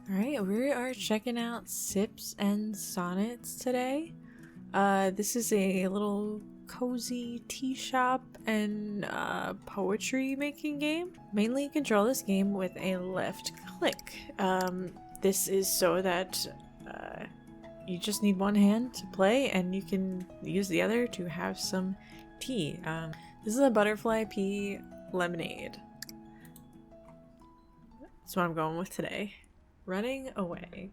Alright, we are checking out Sips and Sonnets today. This is a little cozy tea shop and poetry making game. Mainly control this game with a left click. This is so that you just need one hand to play and you can use the other to have some tea. This is a butterfly pea lemonade. That's what I'm going with today. Running away.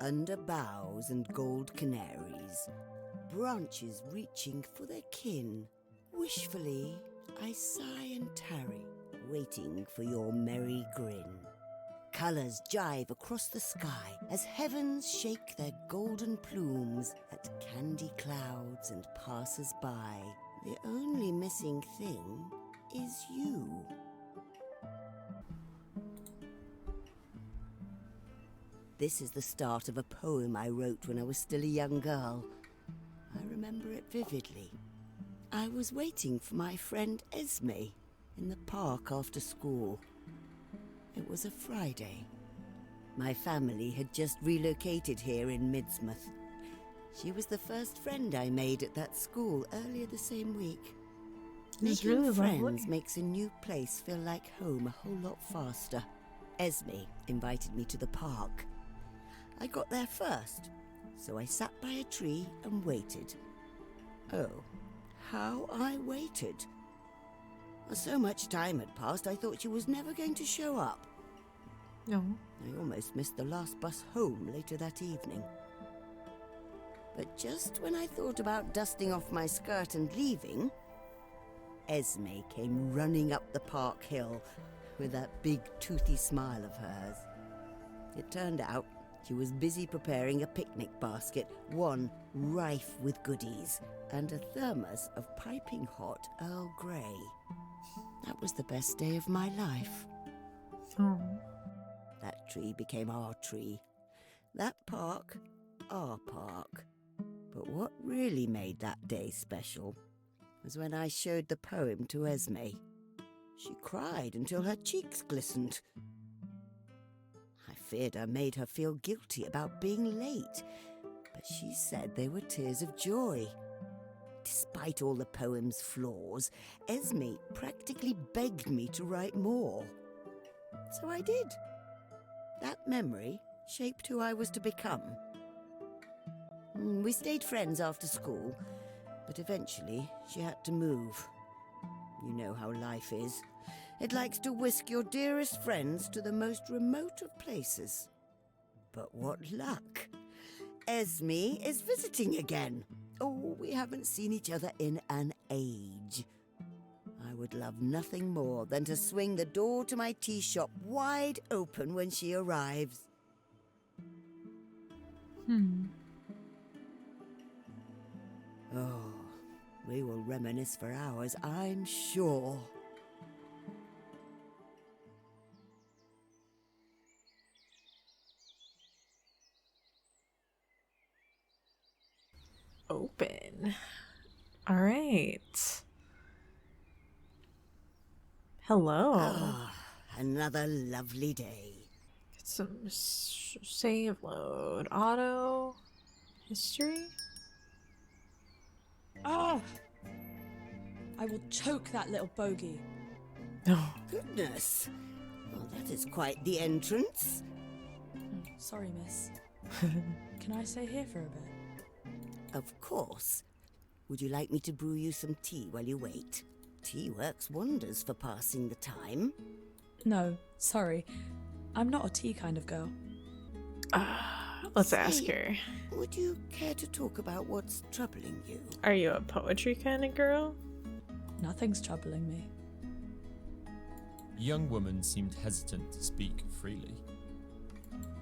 Under boughs and gold canaries, branches reaching for their kin, wishfully I sigh and tarry, waiting for your merry grin. Colours jive across the sky as heavens shake their golden plumes at candy clouds and passers-by. The only missing thing is you. This is the start of a poem I wrote when I was still a young girl. I remember it vividly. I was waiting for my friend Esme in the park after school. It was a Friday. My family had just relocated here in Midsmouth. She was the first friend I made at that school earlier the same week. This Making really friends lovely. makes a new place feel like home a whole lot faster. Esme invited me to the park. I got there first, so I sat by a tree and waited. Oh, how I waited. So much time had passed, I thought she was never going to show up. No. I almost missed the last bus home later that evening. But just when I thought about dusting off my skirt and leaving, Esme came running up the park hill with that big toothy smile of hers. It turned out she was busy preparing a picnic basket, one rife with goodies, and a thermos of piping hot Earl Grey. That was the best day of my life. Oh. That tree became our tree. That park, our park. But what really made that day special was when I showed the poem to Esme. She cried until her cheeks glistened. I feared I made her feel guilty about being late, but she said they were tears of joy. Despite all the poem's flaws, Esme practically begged me to write more. So I did. That memory shaped who I was to become. We stayed friends after school, but eventually she had to move. You know how life is. It likes to whisk your dearest friends to the most remote of places. But what luck! Esme is visiting again. Oh, we haven't seen each other in an age. I would love nothing more than to swing the door to my tea shop wide open when she arrives. Oh, we will reminisce for hours, I'm sure. Open. Alright. Hello. Ah, another lovely day. Get some save load. Auto. History. Ah! I will choke that little bogey. No. Goodness. Well, that is quite the entrance. Sorry, miss. Can I stay here for a bit? Of course. Would you like me to brew you some tea while you wait? Tea works wonders for passing the time. No, sorry. I'm not a tea kind of girl. Let's ask her. Would you care to talk about what's troubling you? Are you a poetry kind of girl? Nothing's troubling me. The young woman seemed hesitant to speak freely.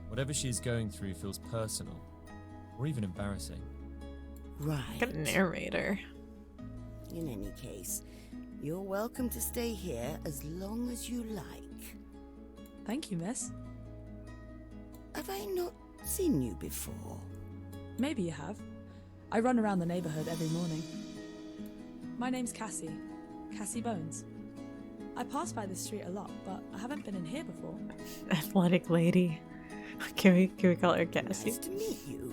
Whatever she is going through feels personal, or even embarrassing. Right. Got a narrator. In any case, you're welcome to stay here as long as you like. Thank you, miss. Have I not seen you before? Maybe you have. I run around the neighborhood every morning. My name's Cassie. Cassie Bones. I pass by this street a lot, but I haven't been in here before. Athletic lady. Can we call her Cassie? Nice to meet you.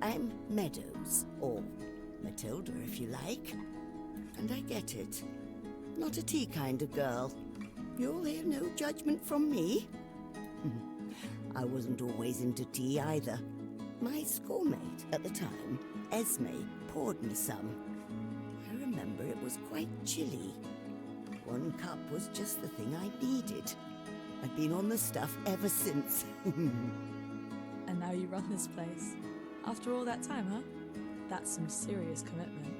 I'm Meadows, or Matilda if you like. And I get it. Not a tea kind of girl. You'll hear no judgment from me. I wasn't always into tea either. My schoolmate at the time, Esme, poured me some. I remember it was quite chilly. One cup was just the thing I needed. I've been on the stuff ever since. And now you run this place. After all that time, huh? That's some serious commitment.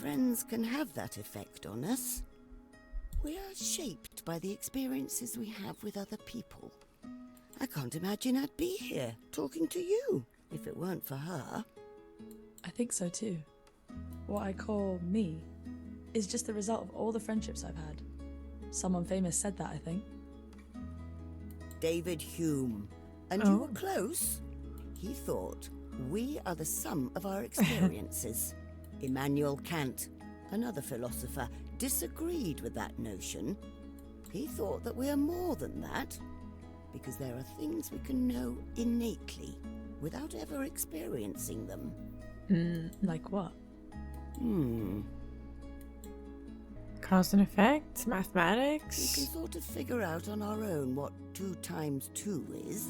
Friends can have that effect on us. We are shaped by the experiences we have with other people. I can't imagine I'd be here talking to you if it weren't for her. I think so too. What I call me is just the result of all the friendships I've had. Someone famous said that, I think. David Hume. And you were close. He thought we are the sum of our experiences. Immanuel Kant, another philosopher, disagreed with that notion. He thought that we are more than that, because there are things we can know innately, without ever experiencing them. Like what? Cause and effect, We mathematics. can sort of figure out on our own what 2 times 2 is.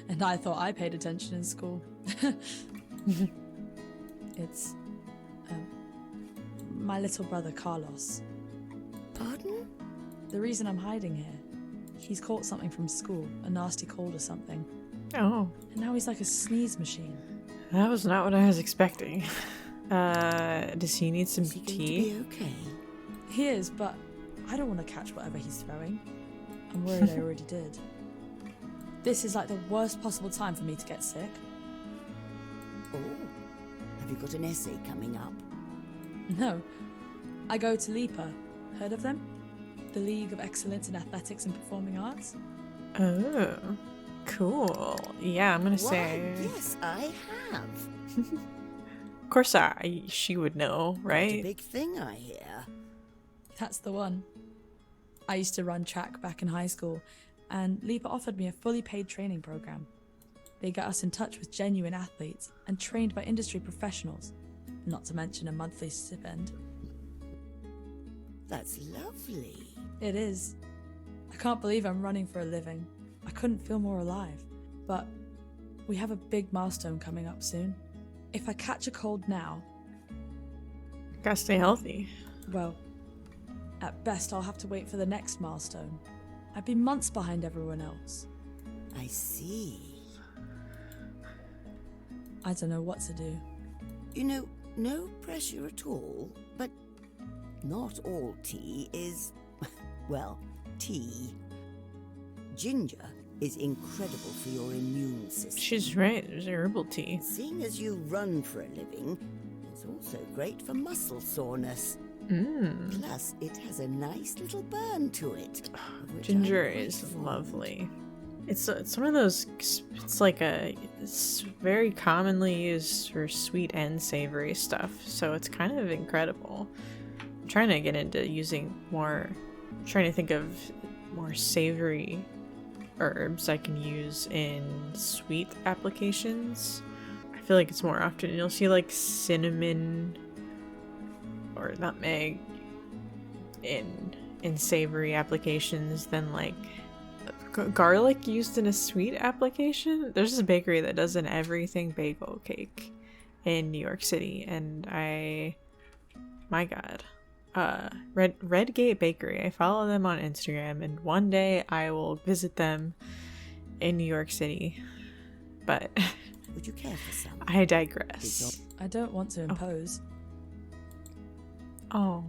And I thought I paid attention in school. It's my little brother Carlos. Pardon? The reason I'm hiding here, he's caught something from school, a nasty cold or something, Oh, and now he's like a sneeze machine. that was not what I was expecting. Does he need some Is he going to tea? be okay? He is, but I don't want to catch whatever he's throwing. I'm worried I already did. This is like the worst possible time for me to get sick. Oh, have you got an essay coming up? No, I go to LEPA. Heard of them? The League of Excellence in Athletics and Performing Arts. Oh, cool. Yeah, I'm gonna Why, say. yes, I have. Of course, she would know, Quite a right? big thing, I hear. That's the one. I used to run track back in high school, and LEPA offered me a fully paid training program. They get us in touch with genuine athletes and trained by industry professionals, not to mention a monthly stipend. That's lovely. It is. I can't believe I'm running for a living. I couldn't feel more alive. But we have a big milestone coming up soon. If I catch a cold now, Gotta stay healthy. well, at best I'll have to wait for the next milestone. I'd be months behind everyone else. I see. I don't know what to do. You know, no pressure at all, but not all tea is, well, tea. Ginger is incredible for your immune system. She's right. There's herbal tea. Seeing as you run for a living, it's also great for muscle soreness. Plus, it has a nice little burn to it. of which I'm Ginger quite is fond. lovely. It's one of those. It's like it's very commonly used for sweet and savory stuff. So it's kind of incredible. I'm trying to get into using more. Trying to think of more savory herbs I can use in sweet applications. I feel like it's more often you'll see like cinnamon or nutmeg in savory applications than like garlic used in a sweet application. There's this bakery that does an everything bagel cake in New York City, and my god, Redgate Bakery. I follow them on Instagram, and one day I will visit them in New York City. But Would you care for some? I digress. I don't want to impose. Oh,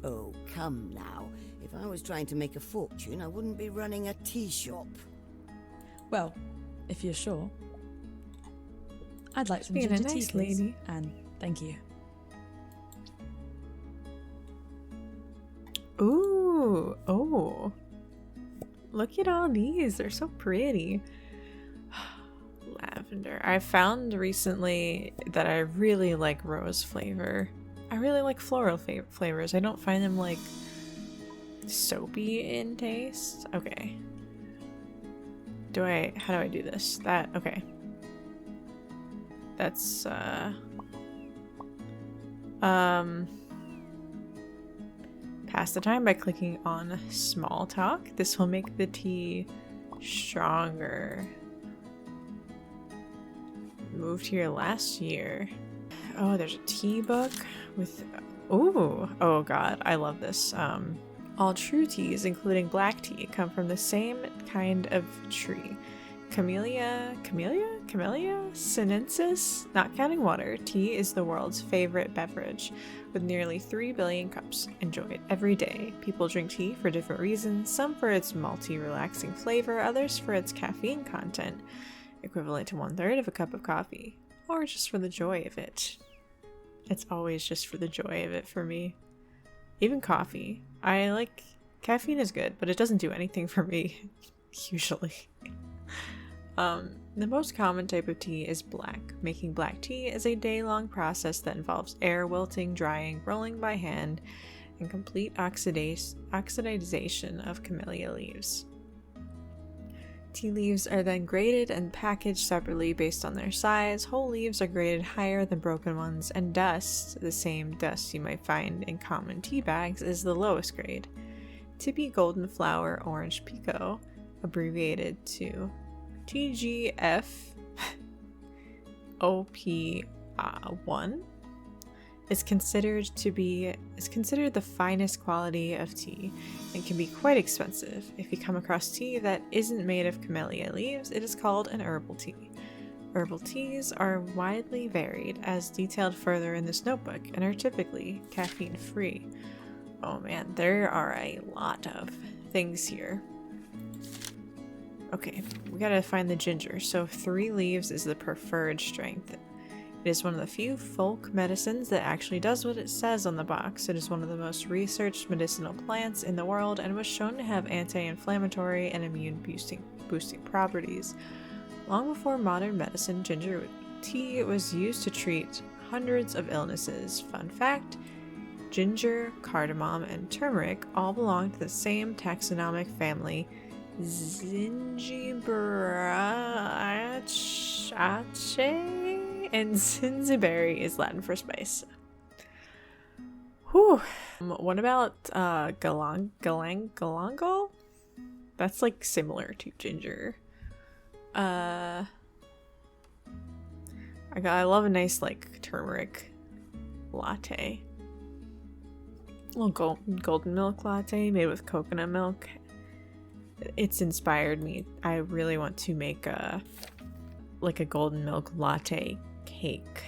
Oh, come now. If I was trying to make a fortune, I wouldn't be running a tea shop. Well, if you're sure. I'd like some being a ginger tea, nice please. lady. And thank you. ooh, oh. Look at all these. They're so pretty. Lavender. I found recently that I really like rose flavor. I really like floral flavors. I don't find them like soapy in taste. Okay. How do I do this? Okay. That's, pass the time by clicking on small talk. This will make the tea stronger. Moved here last year. Oh, there's a tea book with, ooh, oh god, I love this. All true teas, including black tea, come from the same kind of tree. Camellia sinensis? Not counting water, tea is the world's favorite beverage, with nearly 3 billion cups enjoyed every day. People drink tea for different reasons, some for its malty, relaxing flavor, others for its caffeine content, equivalent to 1/3 of a cup of coffee, or just for the joy of it. It's always just for the joy of it for me. Even coffee. Caffeine is good, but it doesn't do anything for me, usually. The most common type of tea is black. Making black tea is a day-long process that involves air wilting, drying, rolling by hand, and complete oxidization of camellia leaves. Tea leaves are then graded and packaged separately based on their size. Whole leaves are graded higher than broken ones, and dust, the same dust you might find in common tea bags, is the lowest grade. Tippy golden flower orange pekoe, abbreviated to TGF OP1, is considered the finest quality of tea and can be quite expensive. If you come across tea that isn't made of camellia leaves, it is called an herbal tea. Herbal teas are widely varied, as detailed further in this notebook, and are typically caffeine-free. Oh man, there are a lot of things here. Okay, we gotta find the ginger. So 3 leaves is the preferred strength. It is one of the few folk medicines that actually does what it says on the box. It is one of the most researched medicinal plants in the world and was shown to have anti-inflammatory and immune-boosting properties. Long before modern medicine, ginger tea was used to treat hundreds of illnesses. Fun fact, ginger, cardamom, and turmeric all belong to the same taxonomic family, Zingiberaceae, and Zinziberi is Latin for spice. Whew. What about galangal? That's like similar to ginger. I love a nice like turmeric latte. A little golden milk latte made with coconut milk. It's inspired me. I really want to make a golden milk latte cake.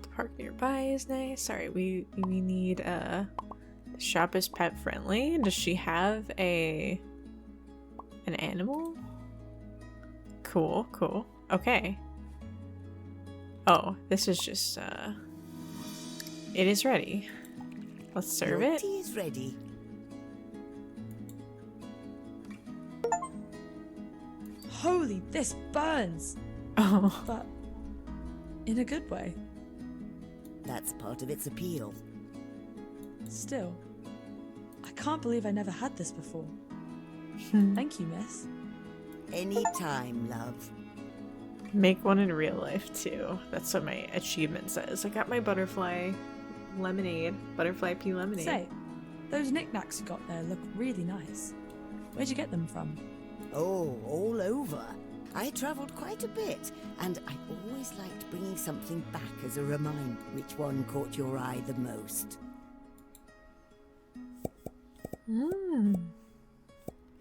The park nearby is nice. Sorry, we need the shop is pet friendly. Does she have an animal? Cool. Okay. Oh, this is just it is ready. Let's serve Your it. tea is ready. Holy, this burns! Oh. But in a good way. That's part of its appeal. Still, I can't believe I never had this before. Thank you, miss. Any time, love. Make one in real life too. That's what my achievement says. I got my butterfly pea lemonade. Say, those knickknacks you got there look really nice. Where'd you get them from? Oh, all over. I travelled quite a bit, and I always liked bringing something back as a reminder. Which one caught your eye the most?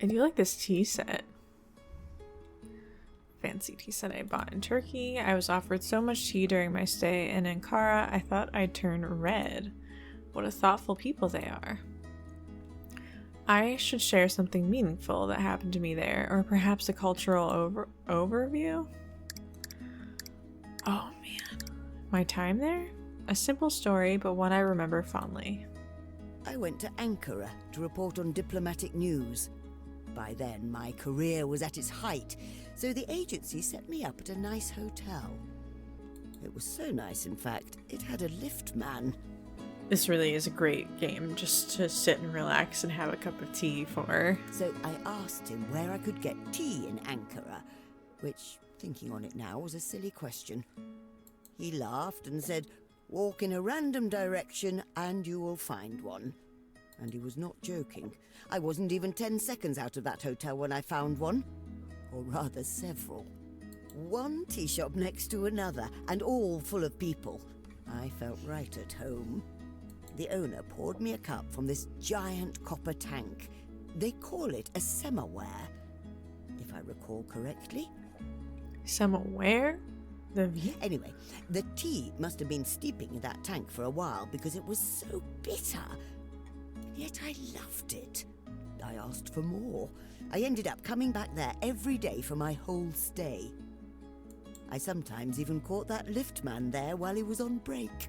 I do like this tea set. Fancy tea set I bought in Turkey. I was offered so much tea during my stay in Ankara, I thought I'd turn red. What a thoughtful people they are. I should share something meaningful that happened to me there, or perhaps a cultural overview. Oh man, my time there? A simple story, but one I remember fondly. I went to Ankara to report on diplomatic news. By then, my career was at its height, so the agency set me up at a nice hotel. It was so nice, in fact, it had a lift man. This really is a great game just to sit and relax and have a cup of tea for. So I asked him where I could get tea in Ankara, which, thinking on it now, was a silly question. He laughed and said, "Walk in a random direction and you will find one." And he was not joking. I wasn't even 10 seconds out of that hotel when I found one. Or rather, several. One tea shop next to another, and all full of people. I felt right at home. The owner poured me a cup from this giant copper tank. They call it a samovar, if I recall correctly. Somewhere? Anyway, the tea must have been steeping in that tank for a while because it was so bitter. Yet I loved it. I asked for more. I ended up coming back there every day for my whole stay. I sometimes even caught that lift man there while he was on break.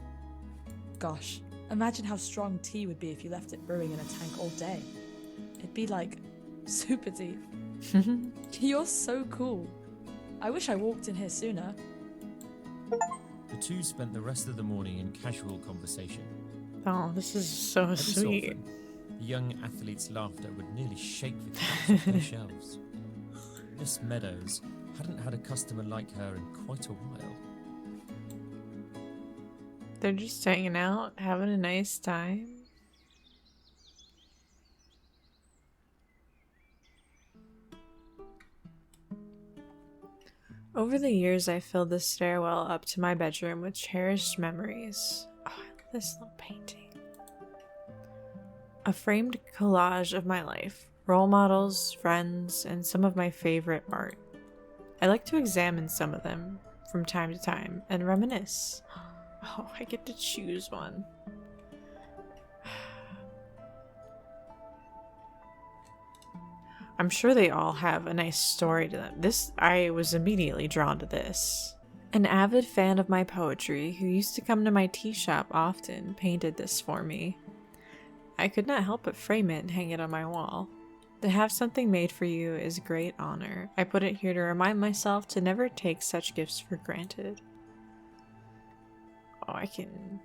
Gosh, imagine how strong tea would be if you left it brewing in a tank all day. It'd be like super tea. You're so cool. I wish I walked in here sooner. The two spent the rest of the morning in casual conversation. Oh, this is so Every so sweet. often, the young athlete's laughter would nearly shake the caps off their shelves. Miss Meadows hadn't had a customer like her in quite a while. They're just hanging out, having a nice time. Over the years, I filled the stairwell up to my bedroom with cherished memories. Oh, I love this little painting. A framed collage of my life, role models, friends, and some of my favorite art. I like to examine some of them from time to time and reminisce. Oh, I get to choose one. I'm sure they all have a nice story to them. I was immediately drawn to this. An avid fan of my poetry who used to come to my tea shop often painted this for me. I could not help but frame it and hang it on my wall. To have something made for you is a great honor. I put it here to remind myself to never take such gifts for granted. Oh, I can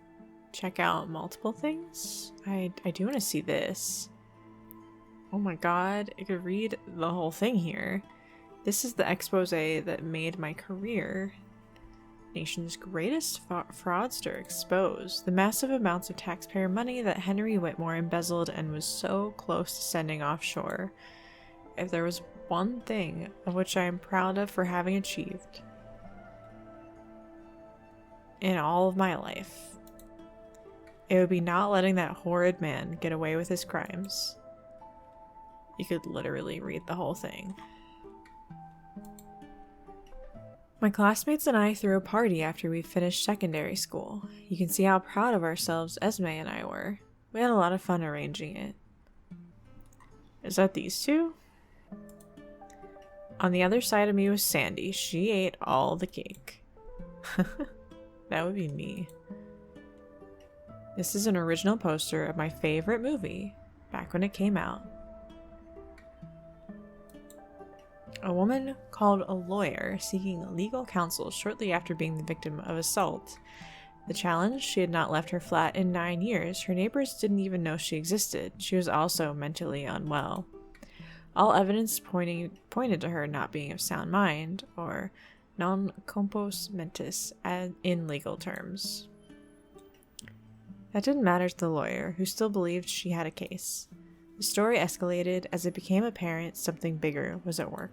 check out multiple things? I do want to see this. Oh my god, I could read the whole thing here. This is the expose that made my career. Nation's greatest fraudster exposed. The massive amounts of taxpayer money that Henry Whitmore embezzled and was so close to sending offshore. If there was one thing of which I am proud of for having achieved in all of my life, it would be not letting that horrid man get away with his crimes. You could literally read the whole thing. My classmates and I threw a party after we finished secondary school. You can see how proud of ourselves Esme and I were. We had a lot of fun arranging it. Is that these two? On the other side of me was Sandy. She ate all the cake. That would be me. This is an original poster of my favorite movie, back when it came out. A woman called a lawyer seeking legal counsel shortly after being the victim of assault. The challenge: she had not left her flat in 9 years. Her neighbors didn't even know she existed. She was also mentally unwell. All evidence pointed to her not being of sound mind, or non compos mentis in legal terms. That didn't matter to the lawyer, who still believed she had a case. The story escalated as it became apparent something bigger was at work.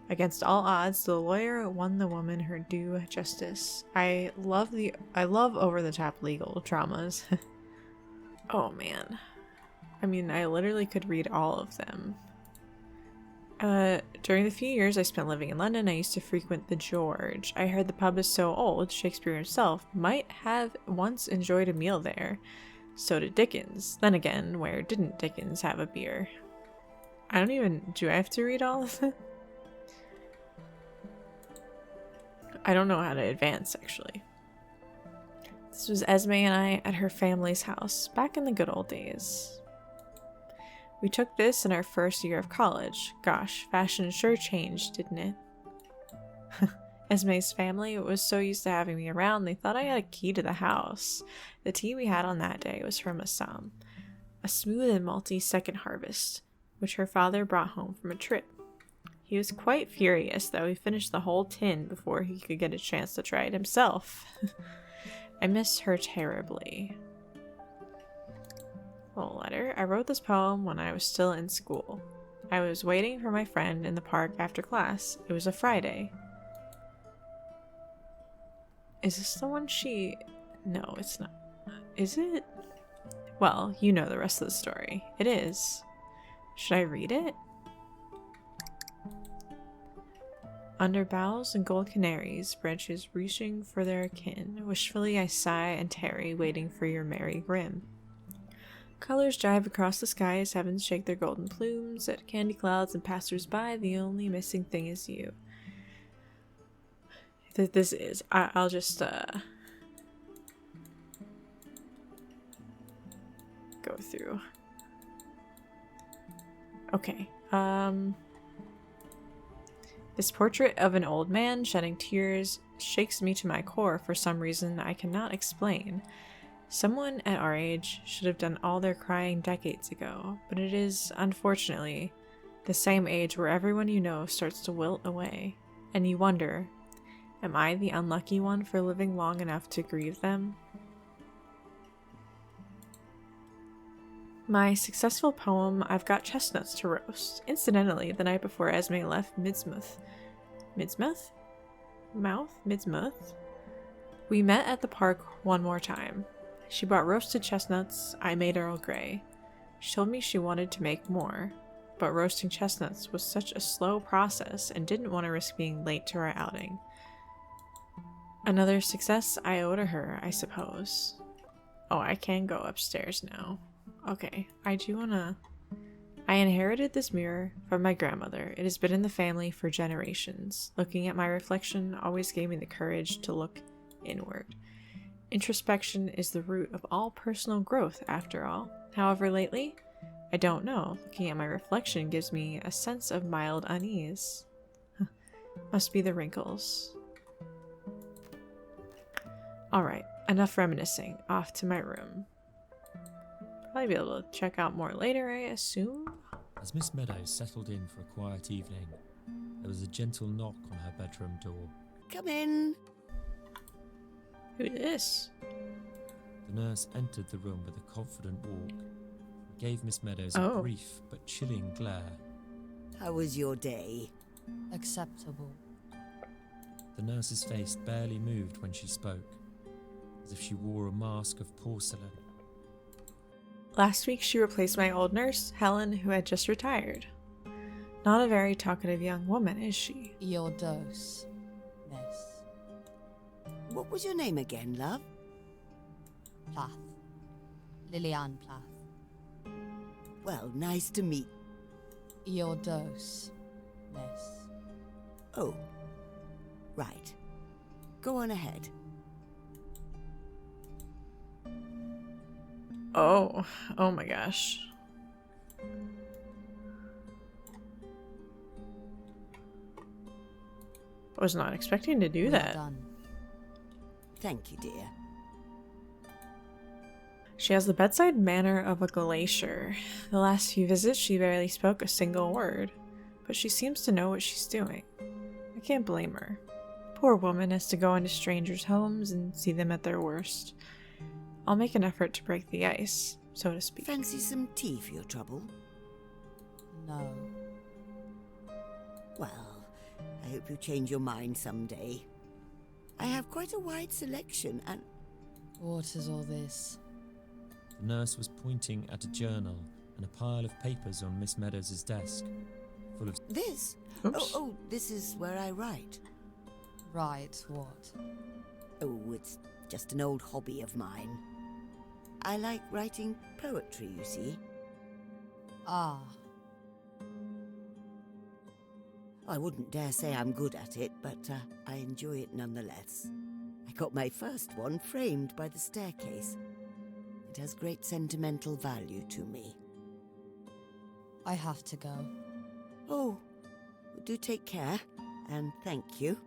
Against all odds, the lawyer won the woman her due justice. I love over-the-top legal dramas. Oh man. I mean, I literally could read all of them. During the few years I spent living in London, I used to frequent the George. I heard the pub is so old, Shakespeare himself might have once enjoyed a meal there. So did Dickens. Then again, where didn't Dickens have a beer? Do I have to read all of it? I don't know how to advance, actually. This was Esme and I at her family's house, back in the good old days. We took this in our first year of college. Gosh, fashion sure changed, didn't it? Esme's family was so used to having me around, they thought I had a key to the house. The tea we had on that day was from Assam, a smooth and malty second harvest, which her father brought home from a trip. He was quite furious, though. He finished the whole tin before he could get a chance to try it himself. I miss her terribly. A letter. I wrote this poem when I was still in school. I was waiting for my friend in the park after class. It was a Friday. Is this the one she... No, it's not. Is it? Well, you know the rest of the story. It is. Should I read it? Under boughs and gold canaries, branches reaching for their kin, wishfully I sigh and tarry, waiting for your merry grim. Colors drive across the sky as heavens shake their golden plumes at candy clouds and passers-by. The only missing thing is you. This is... I'll just, go through. Okay, This portrait of an old man shedding tears shakes me to my core for some reason I cannot explain. Someone at our age should have done all their crying decades ago, but it is, unfortunately, the same age where everyone you know starts to wilt away, and you wonder, am I the unlucky one for living long enough to grieve them? My successful poem, I've Got Chestnuts to Roast. Incidentally, the night before Esme left Midsmouth. Midsmouth? Midsmouth? We met at the park one more time. She brought roasted chestnuts, I made Earl Grey. She told me she wanted to make more, but roasting chestnuts was such a slow process and didn't want to risk being late to our outing. Another success I owe to her, I suppose. Oh, I can go upstairs now. Okay, I inherited this mirror from my grandmother. It has been in the family for generations. Looking at my reflection always gave me the courage to look inward. Introspection is the root of all personal growth, after all. However, lately, I don't know. Looking at my reflection gives me a sense of mild unease. Must be the wrinkles. Alright, enough reminiscing. Off to my room. Probably be able to check out more later, I assume. As Miss Meadows settled in for a quiet evening, there was a gentle knock on her bedroom door. Come in. Who's this? The nurse entered the room with a confident walk and gave Miss Meadows a brief but chilling glare. How was your day? Acceptable. The nurse's face barely moved when she spoke, as if she wore a mask of porcelain. Last week she replaced my old nurse, Helen, who had just retired. Not a very talkative young woman, is she? Your dose, miss. What was your name again, love? Plath. Lillian Plath. Well, nice to meet... Your dose, miss. Oh, right. Go on ahead. Oh my gosh. I was not expecting to do Well that. done. Thank you, dear. She has the bedside manner of a glacier. The last few visits she barely spoke a single word, but she seems to know what she's doing. I can't blame her. Poor woman has to go into strangers' homes and see them at their worst. I'll make an effort to break the ice, so to speak. Fancy some tea for your trouble? No. Well, I hope you change your mind someday. I have quite a wide selection and... What is all this? The nurse was pointing at a journal and a pile of papers on Miss Meadows' desk, full of... This? Oops. Oh, this is where I write. Right, what? Oh, it's just an old hobby of mine. I like writing poetry, you see. Ah, I wouldn't dare say I'm good at it, but I enjoy it nonetheless. I got my first one framed by the staircase. It has great sentimental value to me. I have to go. Oh, do take care, and thank you.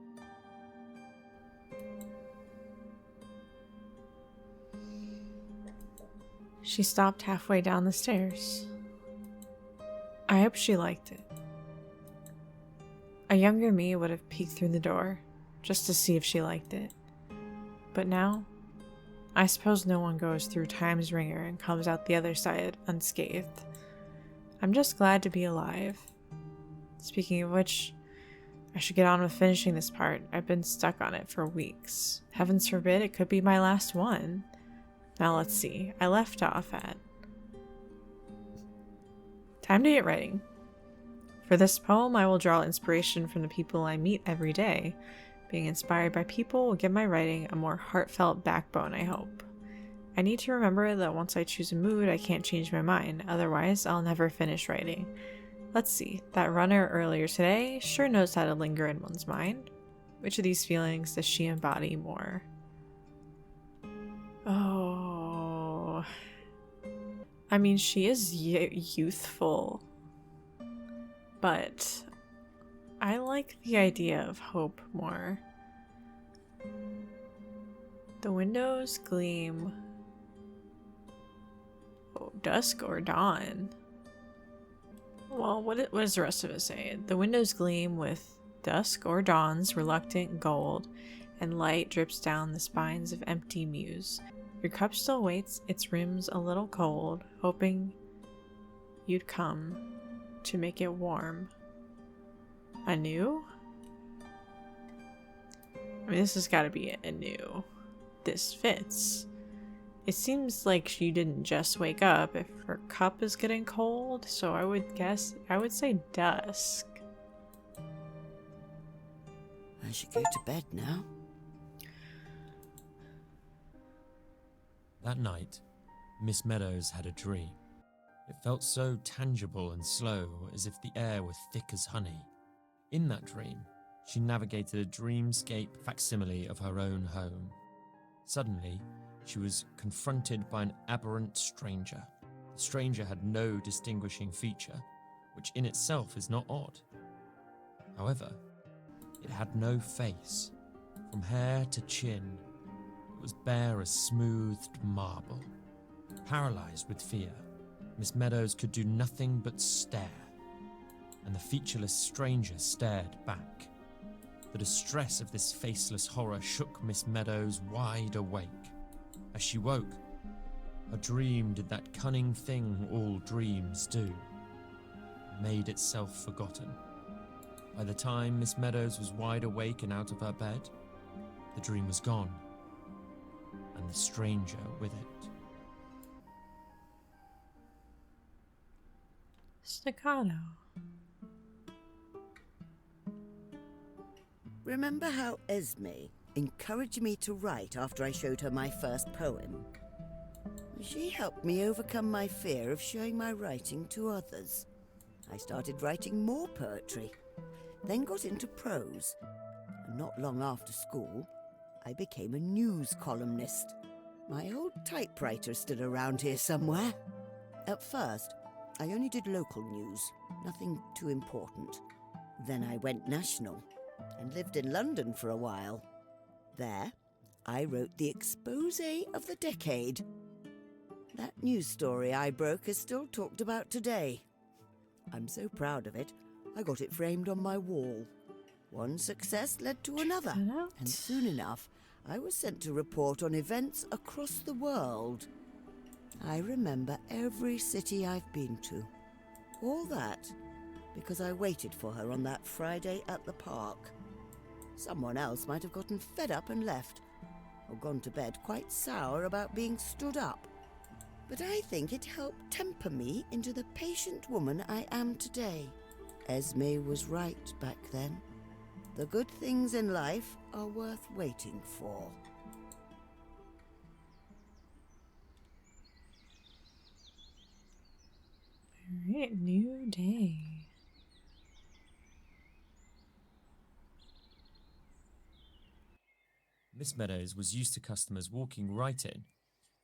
She stopped halfway down the stairs. I hope she liked it. A younger me would have peeked through the door, just to see if she liked it. But now, I suppose no one goes through time's ringer and comes out the other side unscathed. I'm just glad to be alive. Speaking of which, I should get on with finishing this part. I've been stuck on it for weeks. Heavens forbid it could be my last one. Now let's see. I left off at... Time to get writing. For this poem, I will draw inspiration from the people I meet every day. Being inspired by people will give my writing a more heartfelt backbone, I hope. I need to remember that once I choose a mood, I can't change my mind. Otherwise, I'll never finish writing. Let's see. That runner earlier today sure knows how to linger in one's mind. Which of these feelings does she embody more? Oh, I mean, she is youthful, but I like the idea of hope more. The windows gleam. Oh, dusk or dawn? Well, what does the rest of it say? The windows gleam with dusk or dawn's reluctant gold, and light drips down the spines of empty mews. Your cup still waits, its rims a little cold, hoping you'd come to make it warm. Anew? I mean, this has got to be anew. This fits. It seems like she didn't just wake up if her cup is getting cold, so I would say dusk. I should go to bed now. That night, Miss Meadows had a dream. It felt so tangible and slow, as if the air were thick as honey. In that dream, she navigated a dreamscape facsimile of her own home. Suddenly, she was confronted by an aberrant stranger. The stranger had no distinguishing feature, which in itself is not odd. However, it had no face. From hair to chin, it was bare as smoothed marble. Paralyzed with fear, Miss Meadows could do nothing but stare, and the featureless stranger stared back. The distress of this faceless horror shook Miss Meadows wide awake. As she woke, her dream did that cunning thing all dreams do, made itself forgotten. By the time Miss Meadows was wide awake and out of her bed, the dream was gone, and the stranger with it. Staccato. Remember how Esme encouraged me to write after I showed her my first poem? She helped me overcome my fear of showing my writing to others. I started writing more poetry, then got into prose, and not long after school, I became a news columnist. My old typewriter stood around here somewhere. At first, I only did local news, nothing too important. Then I went national and lived in London for a while. There, I wrote the exposé of the decade. That news story I broke is still talked about today. I'm so proud of it, I got it framed on my wall. One success led to another, and soon enough, I was sent to report on events across the world. I remember every city I've been to. All that because I waited for her on that Friday at the park. Someone else might have gotten fed up and left, or gone to bed quite sour about being stood up. But I think it helped temper me into the patient woman I am today. Esme was right back then. The good things in life are worth waiting for. Alright, new day. Miss Meadows was used to customers walking right in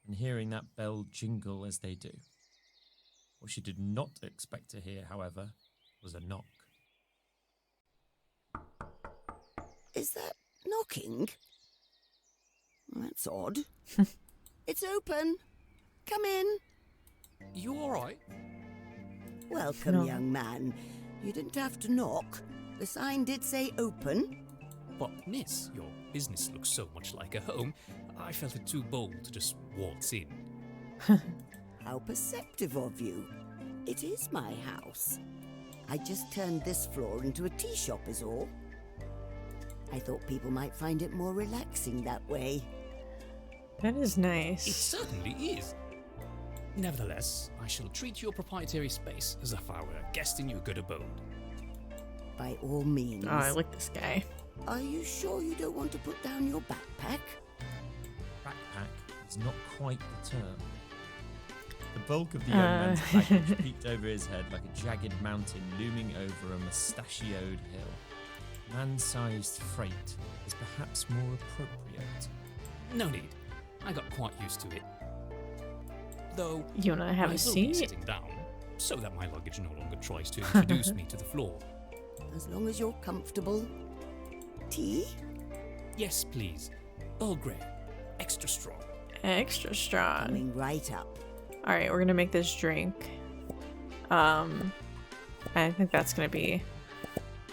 and hearing that bell jingle as they do. What she did not expect to hear, however, was a knock. Is that knocking? That's odd. It's open. Come in. You all right? Welcome, No. young man. You didn't have to knock. The sign did say open. But, miss, your business looks so much like a home, I felt it too bold to just waltz in. How perceptive of you. It is my house. I just turned this floor into a tea shop is all. I thought people might find it more relaxing that way. That is It nice. certainly is. Nevertheless, I shall treat your proprietary space as if I were a guest in your good abode. By all means. Oh, I like this guy. Are you sure you don't want to put down your backpack? Backpack is not quite the term. The bulk of the young man's package peeked over his head like a jagged mountain looming over a mustachioed hill. Man-sized freight is perhaps more appropriate. No need. I got quite used to it. Though, You wanna have I a will be seat? sitting down, so that my luggage no longer tries to introduce me to the floor. As long as you're comfortable. Tea? Yes, please. Earl Grey. Extra strong. Extra strong. Coming right up. All right, we're gonna make this drink. I think that's gonna be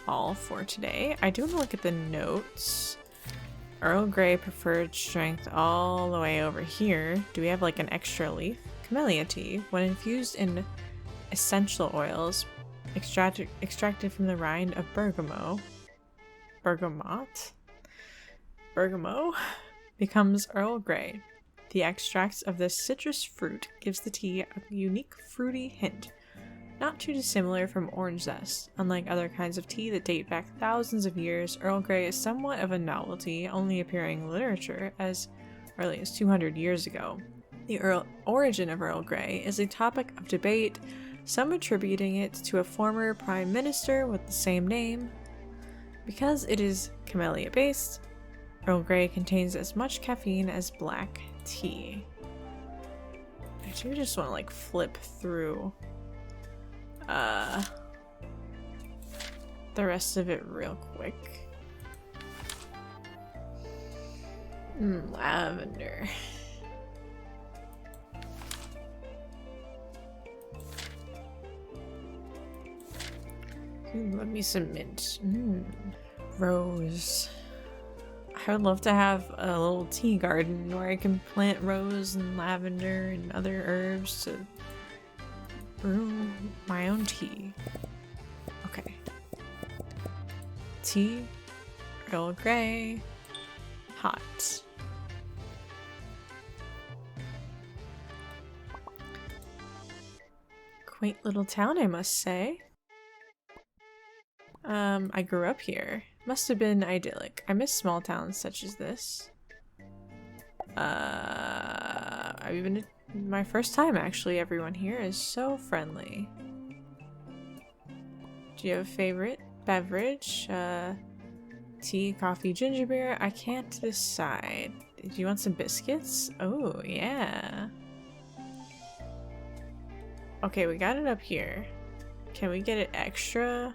all for today. I do want to look at the notes. Earl Grey preferred strength all the way over here. Do we have like an extra leaf? Camellia tea, when infused in essential oils, extracted from the rind of bergamot, becomes Earl Grey. The extracts of this citrus fruit gives the tea a unique fruity hint, not too dissimilar from orange zest. Unlike other kinds of tea that date back thousands of years, Earl Grey is somewhat of a novelty, only appearing in literature as early as 200 years ago. The origin of Earl Grey is a topic of debate, some attributing it to a former prime minister with the same name. Because it is camellia based, Earl Grey contains as much caffeine as black tea. I do just want to like flip through the rest of it real quick. Lavender. Ooh, let me some mint. Rose. I would love to have a little tea garden where I can plant rose and lavender and other herbs to brew my own tea. Okay. Tea, Earl Grey, hot. Quaint little town, I must say. I grew up here. Must have been idyllic. I miss small towns such as this. My first time actually. Everyone here is so friendly. Do you have a favorite beverage? Tea, coffee, ginger beer? I can't decide. Do you want some biscuits? Oh, yeah. Okay, we got it up here. Can we get it extra?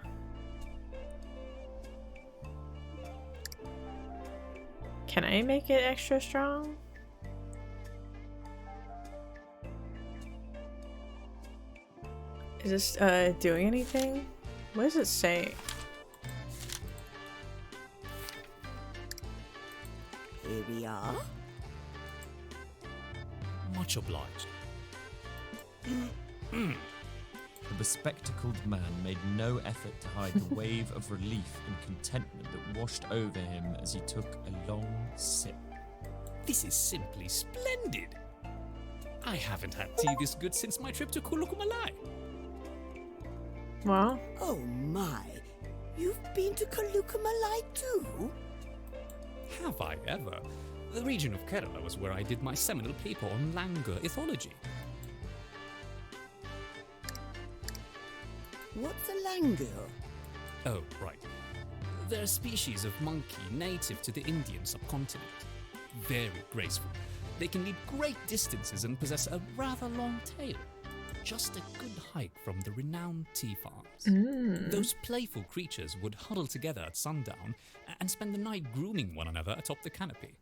Can I make it extra strong? Is this doing anything? What does it say? Here we are. Much obliged. The bespectacled man made no effort to hide the wave of relief and contentment that washed over him as he took a long sip. This is simply splendid. I haven't had tea this good since my trip to Kulukumalai. Well, Oh my. You've been to Kalukamalai too? Have I ever? The region of Kerala was where I did my seminal paper on langur ethology. What's a langur? Oh, right. They're a species of monkey native to the Indian subcontinent. very graceful. They can leap great distances and possess a rather long tail. Just a good hike from the renowned tea farms. Those playful creatures would huddle together at sundown and spend the night grooming one another atop the canopy.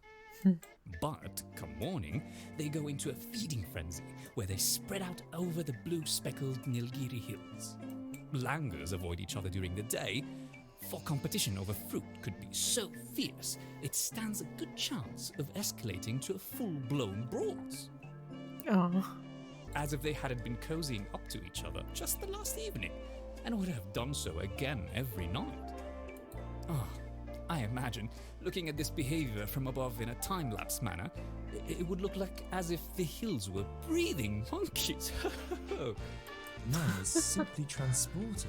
But, come morning, they go into a feeding frenzy where they spread out over the blue-speckled Nilgiri hills. Langurs avoid each other during the day, for competition over fruit could be so fierce it stands a good chance of escalating to a full-blown brawls. Oh. As if they hadn't been cozying up to each other just the last evening, and would have done so again every night. I imagine, looking at this behavior from above in a time-lapse manner, it would look like as if the hills were breathing monkeys. Man was simply transported.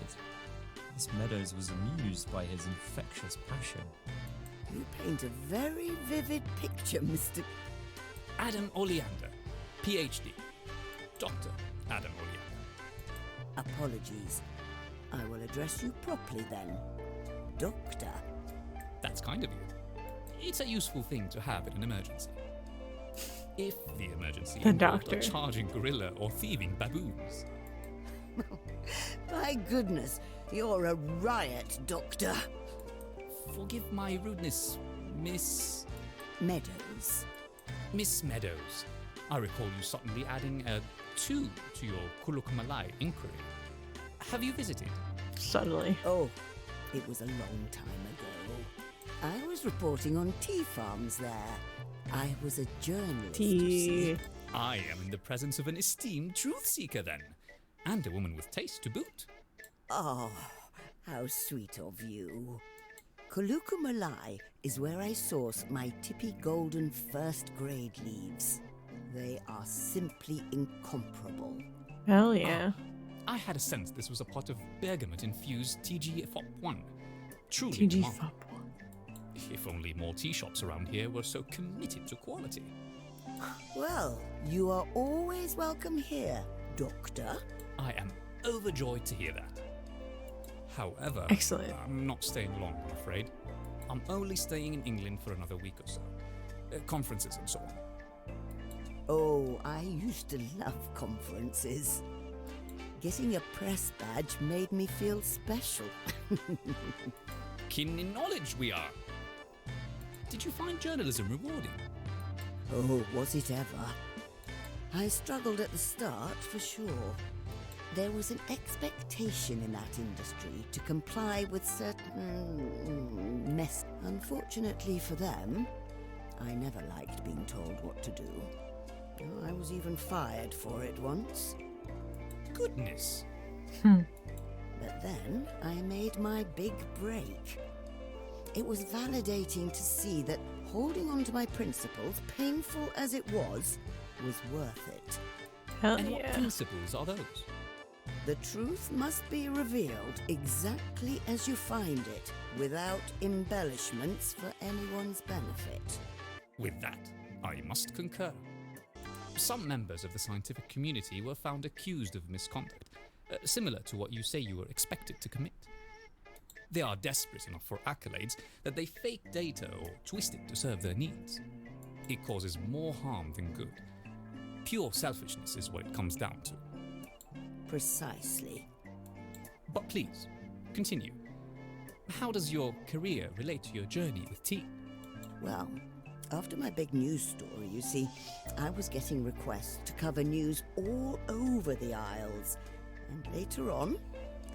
Miss Meadows was amused by his infectious passion. You paint a very vivid picture, Mr. Adam Oleander, PhD. Dr. Adam Oleander. Apologies. I will address you properly then. Doctor. That's kind of you. It's a useful thing to have in an emergency. If the emergency The involved doctor. a charging gorilla or thieving baboons. My goodness, you're a riot, Doctor. Forgive my rudeness, Miss Meadows. Miss Meadows. I recall you suddenly adding a 2 to your Kulukumalai inquiry. Have you visited? Subtly. Oh, it was a long time ago. I was reporting on tea farms there. I was a journalist, you see. Tea. I am in the presence of an esteemed truth seeker then, and a woman with taste to boot. Oh, how sweet of you. Kulukumalai is where I source my tippy golden first grade leaves. They are simply incomparable. Hell yeah. I had a sense this was a pot of bergamot-infused TG-FOP1. Truly TG remarkable. Fop. If only more tea shops around here were so committed to quality. Well, you are always welcome here, Doctor. I am overjoyed to hear that. However, Excellent. I'm not staying long, I'm afraid. I'm only staying in England for another week or so. Conferences and so on. Oh, I used to love conferences. Getting a press badge made me feel special. Keen in knowledge we are. Did you find journalism rewarding? Oh, was it ever? I struggled at the start, for sure. There was an expectation in that industry to comply with certain mess. Unfortunately for them, I never liked being told what to do. I was even fired for it once. Goodness. But then I made my big break. It was validating to see that holding on to my principles, painful as it was worth it. Hell And what yeah. principles are those? The truth must be revealed exactly as you find it, without embellishments for anyone's benefit. With that, I must concur. Some members of the scientific community were found accused of misconduct, similar to what you say you were expected to commit. They are desperate enough for accolades that they fake data or twist it to serve their needs. It causes more harm than good. Pure selfishness is what it comes down to. Precisely. But please, continue. How does your career relate to your journey with tea? Well, after my big news story, you see, I was getting requests to cover news all over the Isles, and later on,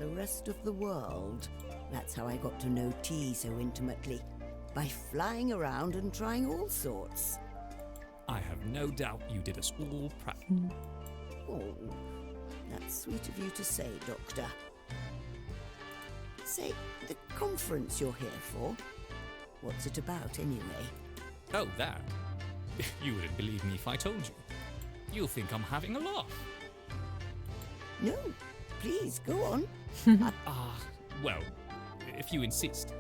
the rest of the world. That's how I got to know tea so intimately, by flying around and trying all sorts. I have no doubt you did us all proud. Oh, that's sweet of you to say, Doctor. Say, the conference you're here for, what's it about anyway? Oh, that? You wouldn't believe me if I told you. You'll think I'm having a laugh. No, please, go on. Well, if you insist.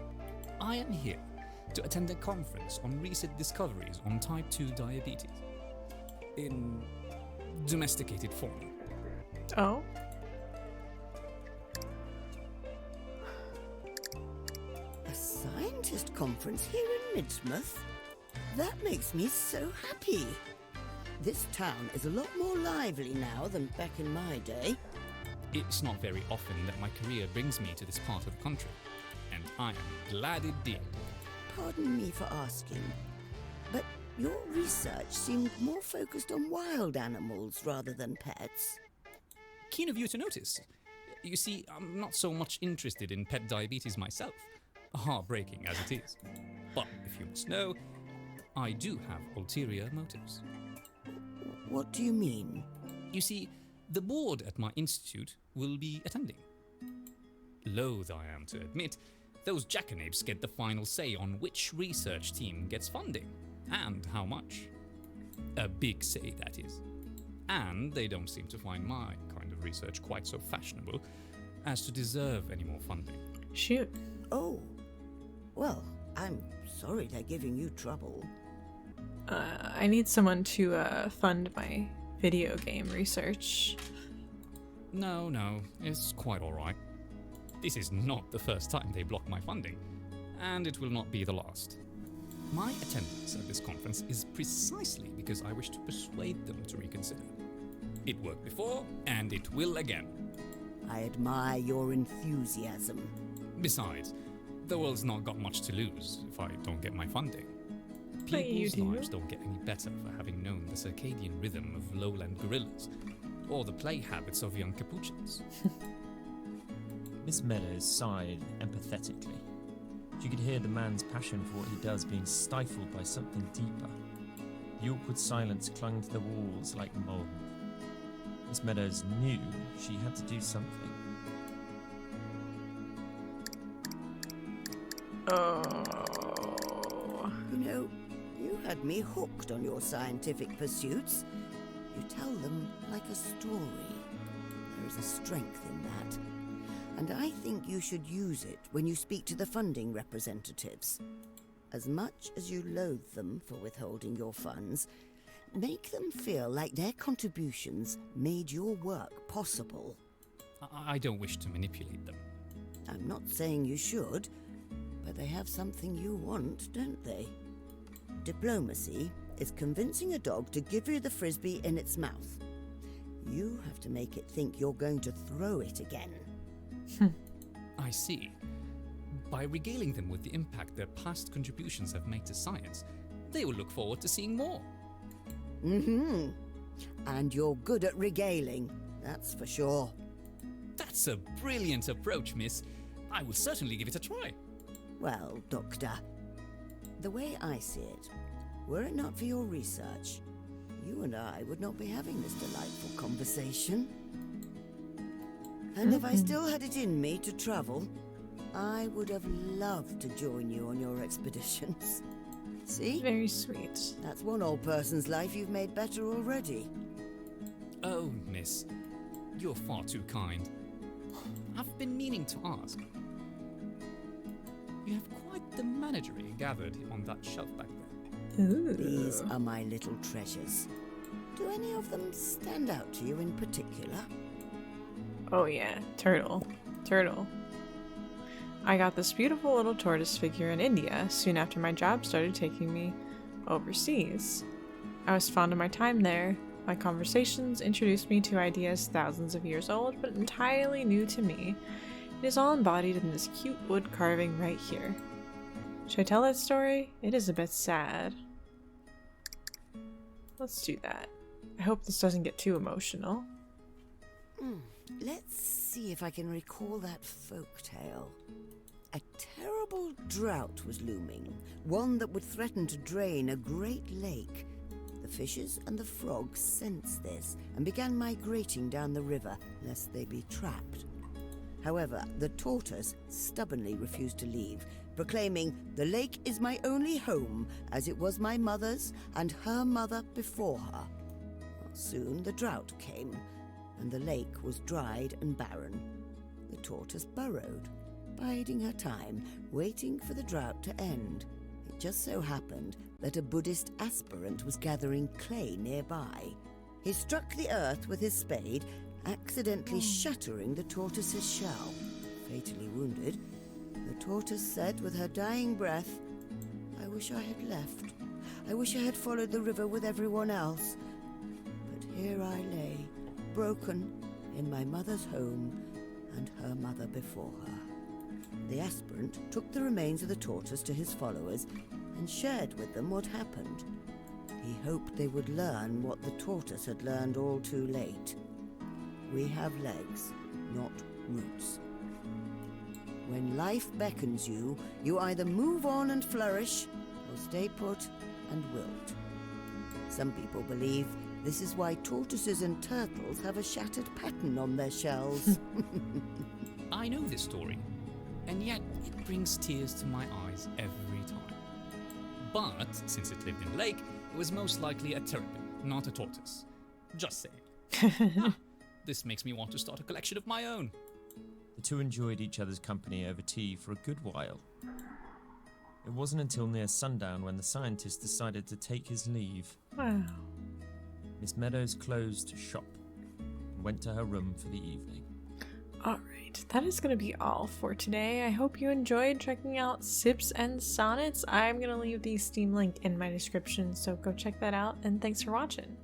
I am here to attend a conference on recent discoveries on type 2 diabetes in domesticated fauna. Oh. A scientist conference here in Midsmouth? That makes me so happy. This town is a lot more lively now than back in my day. It's not very often that my career brings me to this part of the country, and I am glad it did. Pardon me for asking, but your research seemed more focused on wild animals rather than pets. Keen of you to notice. You see, I'm not so much interested in pet diabetes myself, heartbreaking as it is. But if you must know, I do have ulterior motives. What do you mean? You see, the board at my institute will be attending. Loath I am to admit, those jackanapes get the final say on which research team gets funding, and how much. A big say, that is. And they don't seem to find my kind of research quite so fashionable as to deserve any more funding. Shoot. Oh, well, I'm sorry they're giving you trouble. I need someone to fund my video game research. No, it's quite alright. This is not the first time they block my funding, and it will not be the last. My attendance at this conference is precisely because I wish to persuade them to reconsider. It worked before, and it will again. I admire your enthusiasm. Besides, the world's not got much to lose if I don't get my funding. But you People's do. lives don't get any better for having known the circadian rhythm of lowland gorillas, or the play habits of young capuchins. Miss Meadows sighed empathetically. She could hear the man's passion for what he does being stifled by something deeper. The awkward silence clung to the walls like mold. Miss Meadows knew she had to do something. Oh. You know, you had me hooked on your scientific pursuits. You tell them like a story. There is a strength in that. And I think you should use it when you speak to the funding representatives. As much as you loathe them for withholding your funds, make them feel like their contributions made your work possible. I don't wish to manipulate them. I'm not saying you should, but they have something you want, don't they? Diplomacy is convincing a dog to give you the frisbee in its mouth. You have to make it think you're going to throw it again. I see. By regaling them with the impact their past contributions have made to science, they will look forward to seeing more. Mm-hmm. And you're good at regaling, that's for sure. That's a brilliant approach, miss. I will certainly give it a try. Well, Doctor, the way I see it, were it not for your research, you and I would not be having this delightful conversation. And if I still had it in me to travel, I would have loved to join you on your expeditions. See? Very sweet. That's one old person's life you've made better already. Oh, miss, you're far too kind. I've been meaning to ask. You have quite the menagerie gathered on that shelf back there. Ooh. These are my little treasures. Do any of them stand out to you in particular? Oh yeah, turtle. I got this beautiful little tortoise figure in India soon after my job started taking me overseas. I was fond of my time there. My conversations introduced me to ideas thousands of years old, but entirely new to me. It is all embodied in this cute wood carving right here. Should I tell that story? It is a bit sad. Let's do that. I hope this doesn't get too emotional. Let's see if I can recall that folk tale. A terrible drought was looming, one that would threaten to drain a great lake. The fishes and the frogs sensed this and began migrating down the river, lest they be trapped. However, the tortoise stubbornly refused to leave, proclaiming, "The lake is my only home, as it was my mother's and her mother before her." Well, soon the drought came, and the lake was dried and barren. The tortoise burrowed, biding her time, waiting for the drought to end. It just so happened that a Buddhist aspirant was gathering clay nearby. He struck the earth with his spade, accidentally shattering the tortoise's shell. Fatally wounded, the tortoise said with her dying breath, "I wish I had left. I wish I had followed the river with everyone else. But here I lay, broken, in my mother's home and her mother before her. The aspirant took the remains of the tortoise to his followers and shared with them what happened. He hoped they would learn what the tortoise had learned all too late. We have legs, not roots. When life beckons you, you either move on and flourish, or stay put and wilt. Some people believe this is why tortoises and turtles have a shattered pattern on their shells. I know this story, and yet it brings tears to my eyes every time. But since it lived in the lake, it was most likely a terrapin, not a tortoise. Just saying. This makes me want to start a collection of my own. The two enjoyed each other's company over tea for a good while. It wasn't until near sundown when the scientist decided to take his leave. Wow. Miss Meadows closed shop and went to her room for the evening. Alright, that is going to be all for today. I hope you enjoyed checking out Sips and Sonnets. I'm going to leave the Steam link in my description, so go check that out, and thanks for watching.